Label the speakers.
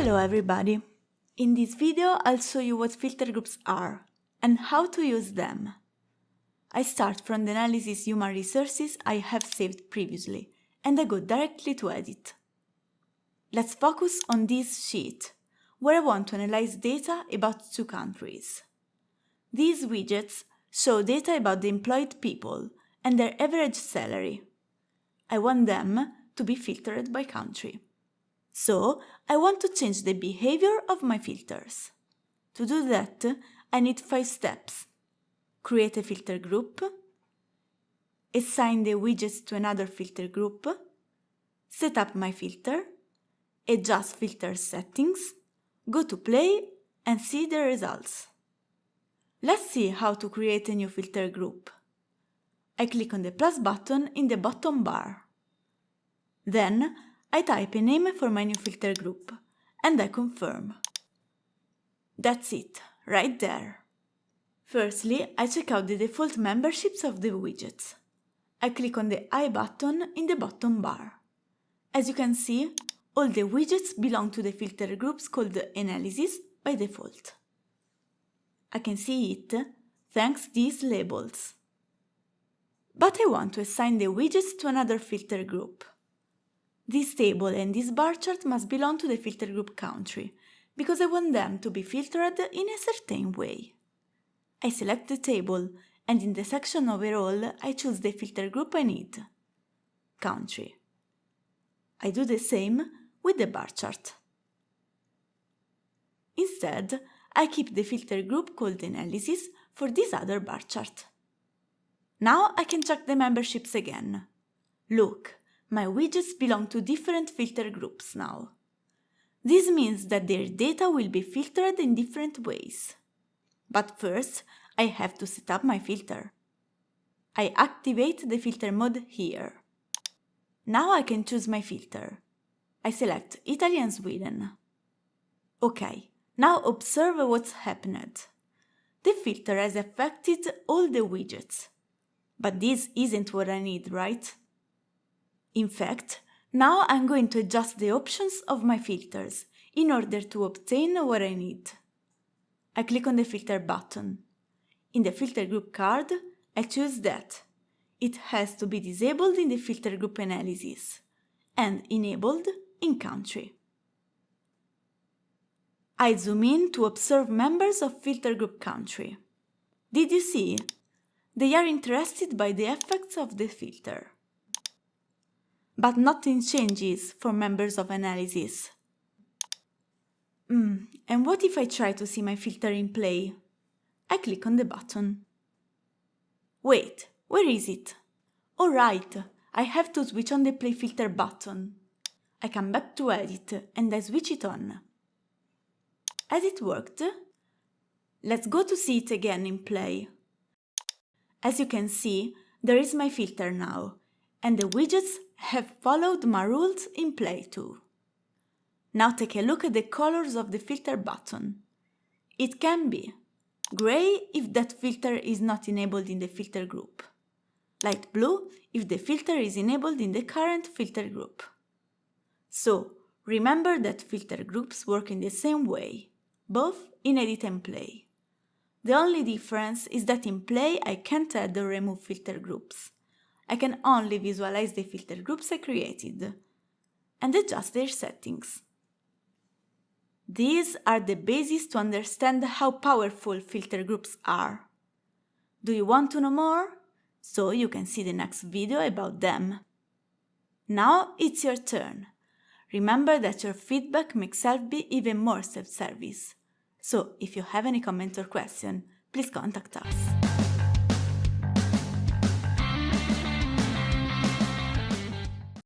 Speaker 1: Hello everybody! In this video I'll show you what filter groups are and how to use them. I start from the analysis human resources I have saved previously and I go directly to edit. Let's focus on this sheet where I want to analyze data about 2 countries. These widgets show data about the employed people and their average salary. I want them to be filtered by country. So, I want to change the behavior of my filters. To do that, I need 5 steps. Create a filter group, assign the widgets to another filter group, set up my filter, adjust filter settings, go to play and see the results. Let's see how to create a new filter group. I click on the plus button in the bottom bar. Then, I type a name for my new filter group, and I confirm. That's it, right there. Firstly, I check out the default memberships of the widgets. I click on the I button in the bottom bar. As you can see, all the widgets belong to the filter groups called Analysis by default. I can see it thanks to these labels. But I want to assign the widgets to another filter group. This table and this bar chart must belong to the filter group country, because I want them to be filtered in a certain way. I select the table, and in the section Overall, I choose the filter group I need, Country. I do the same with the bar chart. Instead, I keep the filter group called Analysis for this other bar chart. Now I can check the memberships again. Look! My widgets belong to different filter groups now. This means that their data will be filtered in different ways. But first, I have to set up my filter. I activate the filter mode here. Now I can choose my filter. I select Italy and Sweden. OK, now observe what's happened. The filter has affected all the widgets. But this isn't what I need, right? In fact, now I'm going to adjust the options of my filters in order to obtain what I need. I click on the filter button. In the filter group card, I choose that. It has to be disabled in the filter group analysis and enabled in country. I zoom in to observe members of filter group country. Did you see? They are interested by the effects of the filter. But nothing changes for members of analysis. And what if I try to see my filter in play? I click on the button. Wait, where is it? Alright, I have to switch on the play filter button. I come back to edit and I switch it on. Has it worked? Let's go to see it again in play. As you can see, there is my filter now, and the widgets have followed my rules in play too. Now take a look at the colors of the filter button. It can be gray if that filter is not enabled in the filter group, light blue if the filter is enabled in the current filter group. So, remember that filter groups work in the same way, both in edit and play. The only difference is that in play I can't add or remove filter groups. I can only visualize the filter groups I created and adjust their settings. These are the bases to understand how powerful filter groups are. Do you want to know more? So you can see the next video about them. Now it's your turn. Remember that your feedback makes SelfBi even more self-service. So if you have any comment or question, please contact us.